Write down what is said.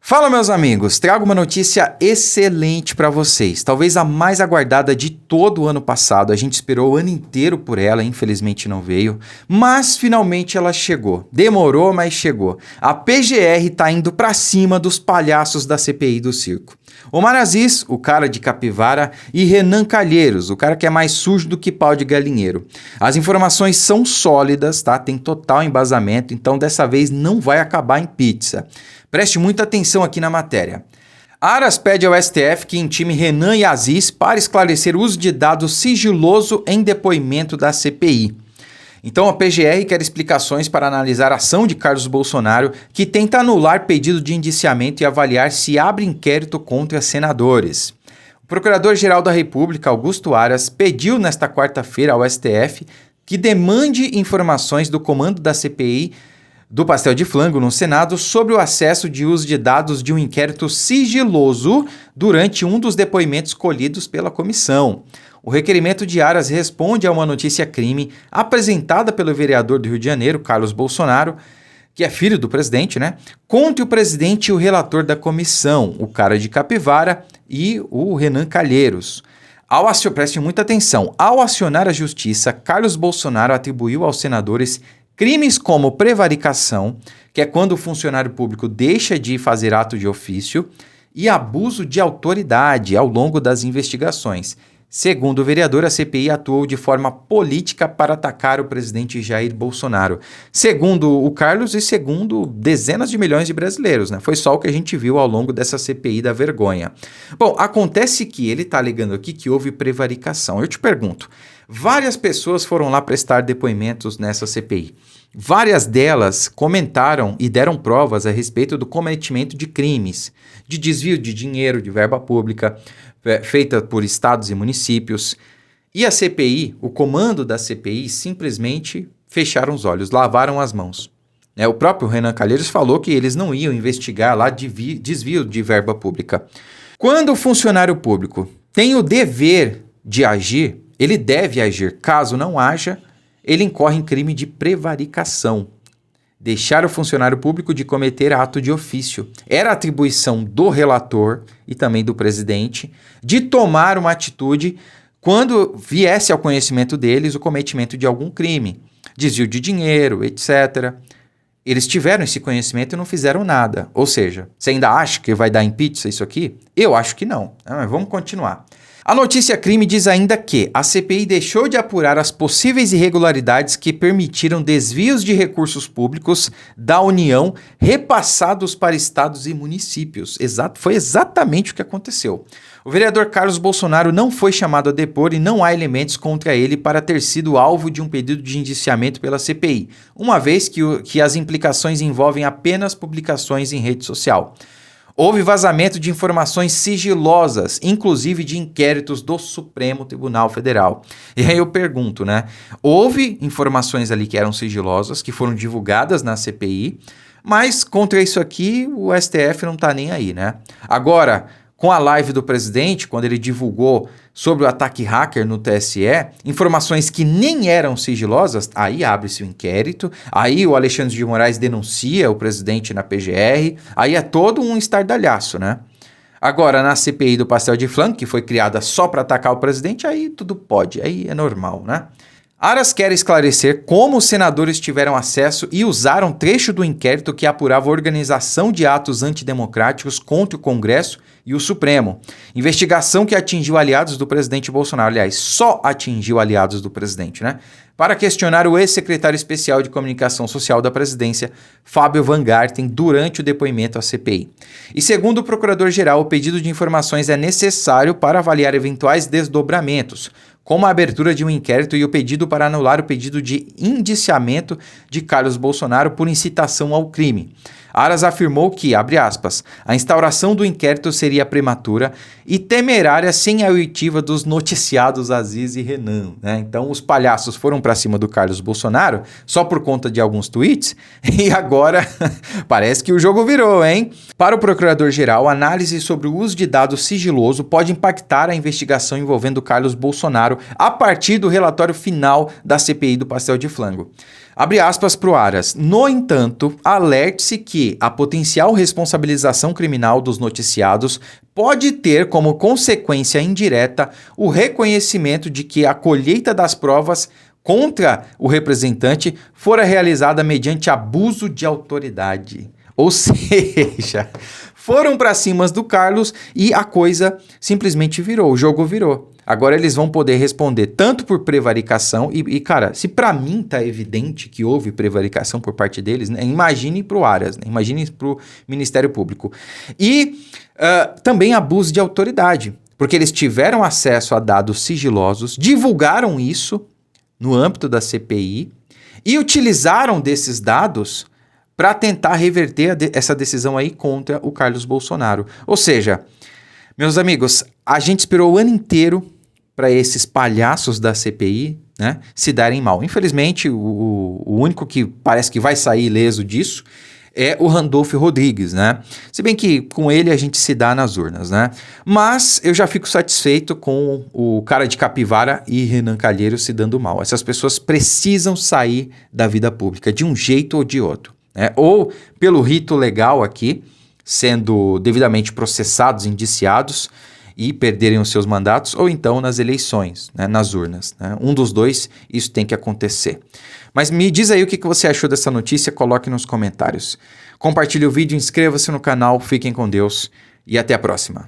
Fala, meus amigos, trago uma notícia excelente para vocês, talvez a mais aguardada de todo o ano passado. A gente esperou o ano inteiro por ela, infelizmente não veio, mas finalmente ela chegou. Demorou, mas chegou. A PGR tá indo para cima dos palhaços da CPI do circo. Omar Aziz, o cara de capivara, e Renan Calheiros, o cara que é mais sujo do que pau de galinheiro. As informações são sólidas, tá? Tem total embasamento, então dessa vez não vai acabar em pizza. Preste muita atenção aqui na matéria. Aras pede ao STF que intime Renan e Aziz para esclarecer o uso de dados sigiloso em depoimento da CPI. Então a PGR quer explicações para analisar a ação de Carlos Bolsonaro, que tenta anular pedido de indiciamento e avaliar se abre inquérito contra senadores. O Procurador-Geral da República, Augusto Aras, pediu nesta quarta-feira ao STF que demande informações do comando da CPI do pastel de flango no Senado sobre o acesso de uso de dados de um inquérito sigiloso durante um dos depoimentos colhidos pela comissão. O requerimento de Aras responde a uma notícia-crime apresentada pelo vereador do Rio de Janeiro, Carlos Bolsonaro, que é filho do presidente, contra o presidente e o relator da comissão, o cara de capivara e o Renan Calheiros. Preste muita atenção, ao acionar a justiça, Carlos Bolsonaro atribuiu aos senadores crimes como prevaricação, que é quando o funcionário público deixa de fazer ato de ofício, e abuso de autoridade ao longo das investigações. Segundo o vereador, a CPI atuou de forma política para atacar o presidente Jair Bolsonaro. Segundo o Carlos e segundo dezenas de milhões de brasileiros, Foi só o que a gente viu ao longo dessa CPI da vergonha. Bom, acontece que ele está alegando aqui que houve prevaricação. Eu te pergunto, várias pessoas foram lá prestar depoimentos nessa CPI. Várias delas comentaram e deram provas a respeito do cometimento de crimes, de desvio de dinheiro, de verba pública, feita por estados e municípios. E a CPI, o comando da CPI, simplesmente fecharam os olhos, lavaram as mãos. O próprio Renan Calheiros falou que eles não iam investigar lá desvio de verba pública. Quando o funcionário público tem o dever de agir, ele deve agir. Caso não haja, ele incorre em crime de prevaricação. Deixar o funcionário público de cometer ato de ofício. Era atribuição do relator e também do presidente de tomar uma atitude quando viesse ao conhecimento deles o cometimento de algum crime. Desvio de dinheiro, etc. Eles tiveram esse conhecimento e não fizeram nada. Ou seja, você ainda acha que vai dar em pizza isso aqui? Eu acho que não. Mas vamos continuar. A notícia-crime diz ainda que a CPI deixou de apurar as possíveis irregularidades que permitiram desvios de recursos públicos da União repassados para estados e municípios. Foi exatamente o que aconteceu. O vereador Carlos Bolsonaro não foi chamado a depor e não há elementos contra ele para ter sido alvo de um pedido de indiciamento pela CPI, uma vez que as implicações envolvem apenas publicações em rede social. Houve vazamento de informações sigilosas, inclusive de inquéritos do Supremo Tribunal Federal. E aí eu pergunto, Houve informações ali que eram sigilosas, que foram divulgadas na CPI, mas contra isso aqui o STF não tá nem aí, Agora, com a live do presidente, quando ele divulgou sobre o ataque hacker no TSE, informações que nem eram sigilosas, aí abre-se o inquérito, aí o Alexandre de Moraes denuncia o presidente na PGR, aí é todo um estardalhaço, Agora, na CPI do pastel de flango, que foi criada só para atacar o presidente, aí tudo pode, aí é normal, Aras quer esclarecer como os senadores tiveram acesso e usaram trecho do inquérito que apurava a organização de atos antidemocráticos contra o Congresso e o Supremo. Investigação que atingiu aliados do presidente Bolsonaro. Aliás, só atingiu aliados do presidente, Para questionar o ex-secretário especial de Comunicação Social da presidência, Fábio Van Garten, durante o depoimento à CPI. E segundo o procurador-geral, o pedido de informações é necessário para avaliar eventuais desdobramentos, como a abertura de um inquérito e o pedido para anular o pedido de indiciamento de Carlos Bolsonaro por incitação ao crime. Aras afirmou que, abre aspas, a instauração do inquérito seria prematura e temerária sem a oitiva dos noticiados Aziz e Renan. Então os palhaços foram para cima do Carlos Bolsonaro só por conta de alguns tweets e agora parece que o jogo virou, hein? Para o procurador-geral, a análise sobre o uso de dados sigiloso pode impactar a investigação envolvendo Carlos Bolsonaro a partir do relatório final da CPI do pastel de flango. Abre aspas para o Aras. No entanto, alerte-se que a potencial responsabilização criminal dos noticiados pode ter como consequência indireta o reconhecimento de que a colheita das provas contra o representante fora realizada mediante abuso de autoridade. Ou seja, foram para cima do Carlos e a coisa simplesmente virou, o jogo virou. Agora eles vão poder responder tanto por prevaricação cara, se para mim tá evidente que houve prevaricação por parte deles, né, imagine pro Aras, né, imagine pro Ministério Público. E também abuso de autoridade, porque eles tiveram acesso a dados sigilosos, divulgaram isso no âmbito da CPI e utilizaram desses dados para tentar reverter essa decisão aí contra o Carlos Bolsonaro. Ou seja, meus amigos, a gente esperou o ano inteiro para esses palhaços da CPI, né, se darem mal. Infelizmente, o único que parece que vai sair ileso disso é o Randolfo Rodrigues, né? Se bem que com ele a gente se dá nas urnas, né? Mas eu já fico satisfeito com o cara de Capivara e Renan Calheiros se dando mal. Essas pessoas precisam sair da vida pública de um jeito ou de outro, né? Ou pelo rito legal aqui, sendo devidamente processados, indiciados e perderem os seus mandatos, ou então nas eleições, né, nas urnas, né? Um dos dois, isso tem que acontecer. Mas me diz aí o que você achou dessa notícia, coloque nos comentários. Compartilhe o vídeo, inscreva-se no canal, fiquem com Deus e até a próxima.